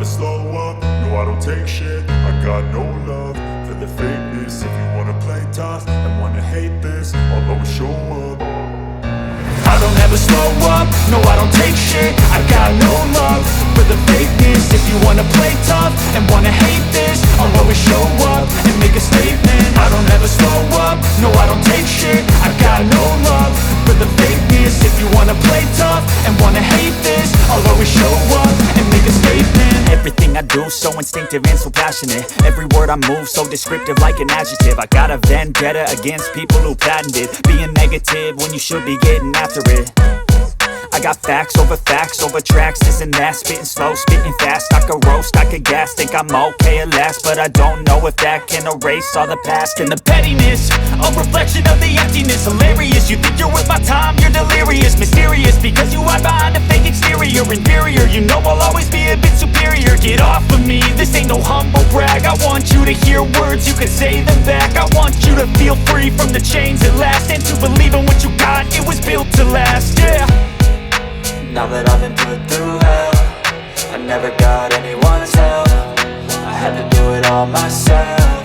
slow up, no I don't take shit. I got no love for the fakeness. If you wanna play tough and wanna hate this, I'll always show up. I don't ever slow up, no I don't take shit. I got no love for the fakeness. If you wanna play tough and wanna hate this, I'll always show up and make a statement. I don't ever slow up, no I don't take shit. I got no love for the fakeness. If you wanna play tough and wanna hate this, I'll always show up and make a statement. Everything I do so instinctive and so passionate. Every word I move so descriptive like an adjective. I got a vendetta against people who patented being negative when you should be getting after it. I got facts over tracks, this and that. Spitting slow, spitting fast, I could roast, I could gas. Think I'm okay at last, but I don't know if that can erase all the past. And the pettiness, a reflection of the emptiness. Hilarious, you think you're worth my time, you're delirious. Mysterious, because you hide behind a fake exterior. Inferior, you know I'll always be a bit superior. Get off of me, this ain't no humble brag. I want you to hear words, you can say them back. I want you to feel free from the chains at last, and to believe in what you got, it was built to last, yeah. Now that I've been put through hell, I never got anyone's help. I had to do it all myself.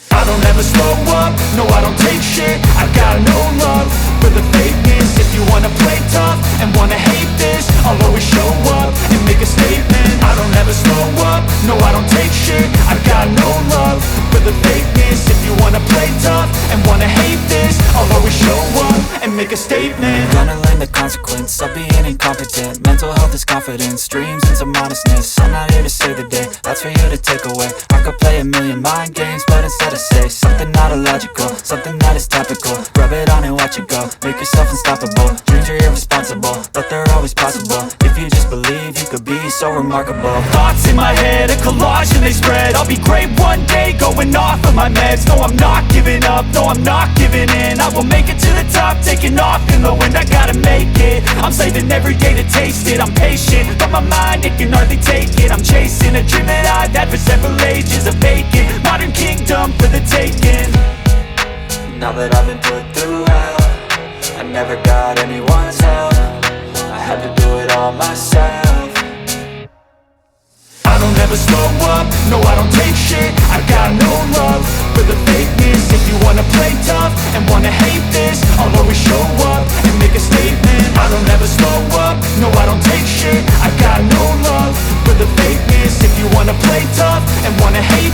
I don't ever slow up, no I don't take shit. I got no love for the fakeness. If you wanna play tough and wanna hate this, I'll always show up and make a statement. I don't ever slow up, no I don't take shit. I got no love for the fakeness. If you wanna play tough and wanna hate this, I'll always show up and make a statement. Gonna learn the consequence of being incompetent. Mental health is confidence, dreams and some honestness. I'm not here to save the day, that's for you to take away. I could play a million mind games, but instead I say something not illogical, something that is topical. Rub it on and watch it go, make yourself unstoppable. Dreams are irresponsible, but they're always possible. If you just believe, you could be so remarkable. Thoughts in my head, a collage and they spread. I'll be great one day, going off of my meds. No, I'm not giving up, no, I'm not giving in. I will make it to the top, taking off in the wind. I gotta make it, I'm saving every day to taste it. I'm patient, but my mind, it can hardly take it. I'm chasing a dream that I've had for several ages. A vacant, modern kingdom for the taking. Now that I've been put through hell, I never got anyone's help. I had to do it all myself. I don't ever slow up, no I don't take shit. I got no love for the fakeness. If you wanna play tough and wanna hate this, I'll always show up and make a statement. I don't ever slow up, no I don't take shit. I got no love for the fakeness. If you wanna play tough and wanna hate